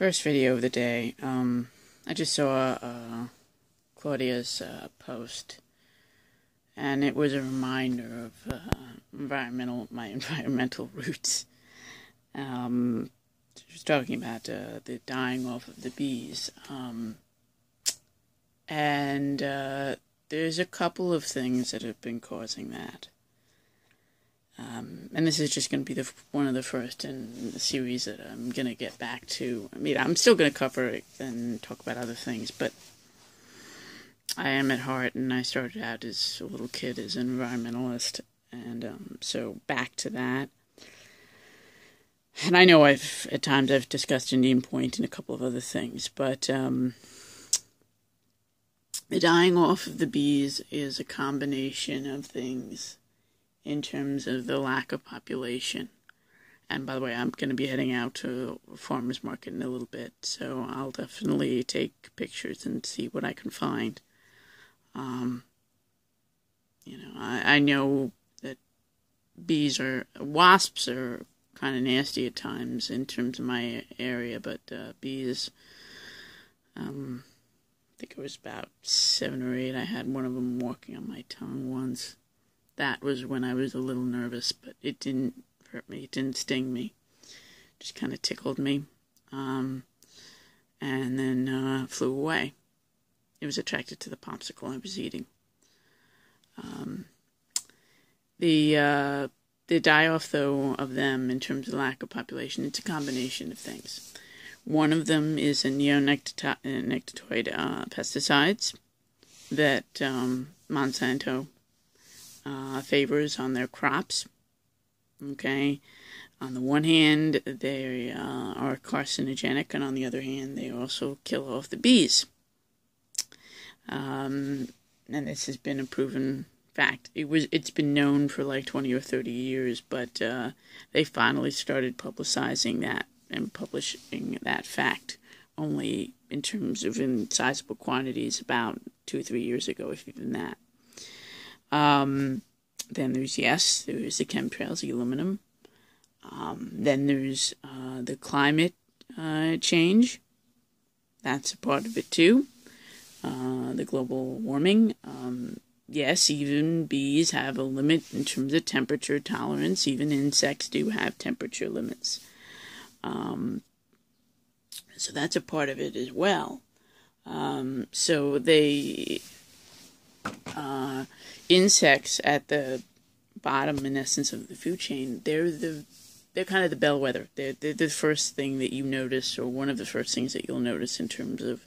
First video of the day. I just saw Claudia's post, and it was a reminder of my environmental roots. She was talking about the dying off of the bees, and there's a couple of things that have been causing that. And this is just going to be one of the first in the series that I'm going to get back to. I mean, I'm still going to cover it and talk about other things, but I am at heart, and I started out as a little kid as an environmentalist, and so back to that. And I know at times I've discussed Indian Point and a couple of other things, but the dying off of the bees is a combination of things in terms of the lack of population. And by the way, I'm going to be heading out to a farmer's market in a little bit, so I'll definitely take pictures and see what I can find. I know that wasps are kind of nasty at times in terms of my area, but bees, I think it was about 7 or 8. I had one of them walking on my tongue once. That was when I was a little nervous, but it didn't hurt me. It didn't sting me. Just kind of tickled me. And then flew away. It was attracted to the popsicle I was eating. The die-off, though, of them in terms of lack of population, it's a combination of things. One of them is a neonicotinoid pesticides that Monsanto favors on their crops. Okay, on the one hand, they are carcinogenic, and on the other hand, they also kill off the bees. And this has been a proven fact. It's been known for like 20 or 30 years, but they finally started publicizing that and publishing that fact only in terms of in sizable quantities about 2 or 3 years ago, if even that. Then there's the chemtrails, the aluminum. Then there's the climate change. That's a part of it too. The global warming. Yes, even bees have a limit in terms of temperature tolerance. Even insects do have temperature limits. So that's a part of it as well. So insects at the bottom, in essence, of the food chain, they're kind of the bellwether. They're the first thing that you notice, or one of the first things that you'll notice in terms of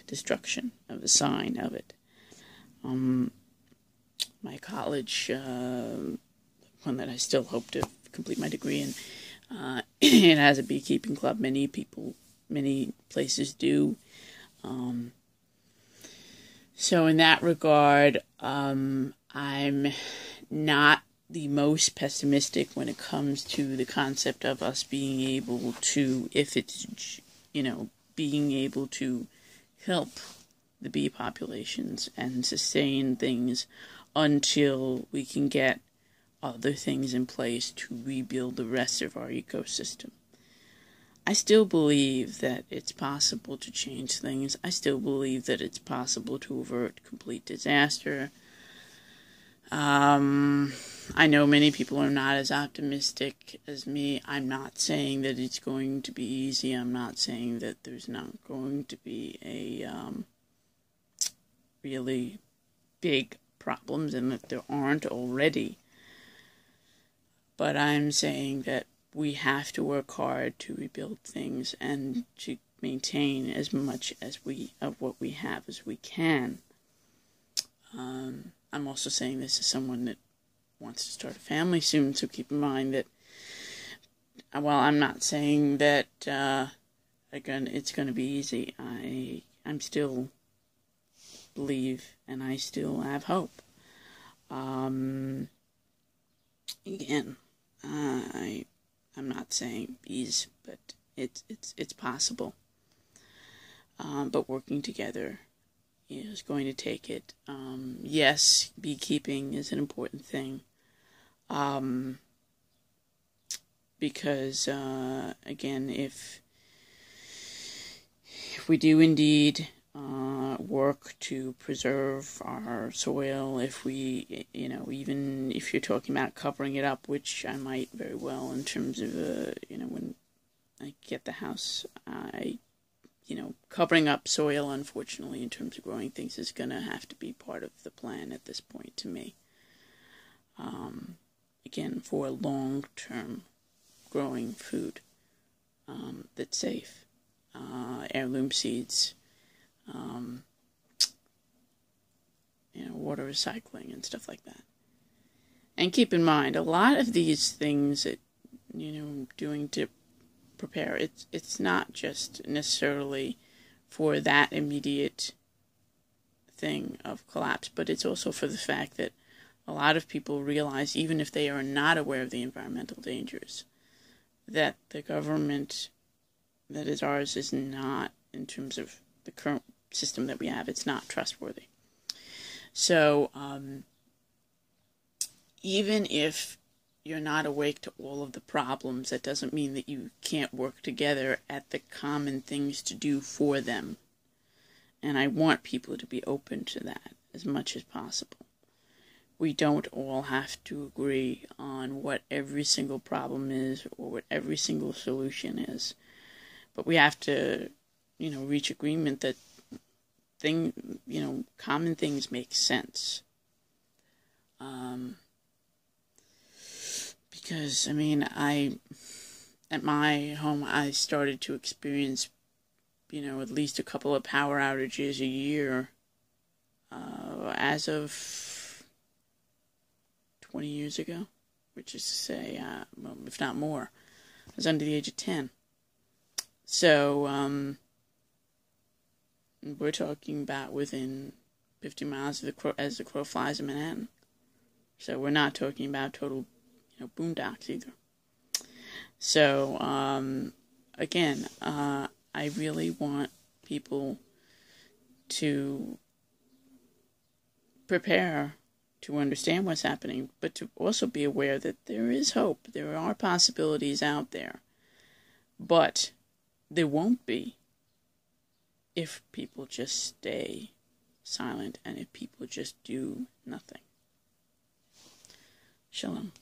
destruction, of the sign of it. My college, one that I still hope to complete my degree in, it has a beekeeping club. Many places do. So in that regard, I'm not the most pessimistic when it comes to the concept of us being able to, being able to help the bee populations and sustain things until we can get other things in place to rebuild the rest of our ecosystem. I still believe that it's possible to change things. I still believe that it's possible to avert complete disaster. I know many people are not as optimistic as me. I'm not saying that it's going to be easy. I'm not saying that there's not going to be a really big problems and that there aren't already. But I'm saying that we have to work hard to rebuild things and to maintain as much of what we have as we can. I'm also saying this as someone that wants to start a family soon, so keep in mind that while I'm not saying that it's going to be easy, I'm still believe and I still have hope. Again, I'm not saying bees, but it's possible. But working together is going to take it. Yes, beekeeping is an important thing. Because again, if we do indeed work to preserve our soil, if we, even if you're talking about covering it up, which I might very well in terms of, when I get the house, covering up soil, unfortunately, in terms of growing things is going to have to be part of the plan at this point to me. Again, for long-term growing food that's safe. Heirloom seeds, water recycling and stuff like that. And keep in mind, a lot of these things that, doing to prepare, it's not just necessarily for that immediate thing of collapse, but it's also for the fact that a lot of people realize, even if they are not aware of the environmental dangers, that the government that is ours is not, in terms of the current system that we have, it's not trustworthy. So, even if you're not awake to all of the problems, that doesn't mean that you can't work together at the common things to do for them. And I want people to be open to that as much as possible. We don't all have to agree on what every single problem is or what every single solution is. But we have to, reach agreement that common things make sense. Because, at my home, I started to experience, at least a couple of power outages a year, as of 20 years ago, which is to say, if not more. I was under the age of 10. So, we're talking about within 50 miles of as the crow flies in Manhattan. So we're not talking about total, boondocks either. So, again, I really want people to prepare to understand what's happening, but to also be aware that there is hope. There are possibilities out there. But there won't be if people just stay silent and if people just do nothing. Shalom.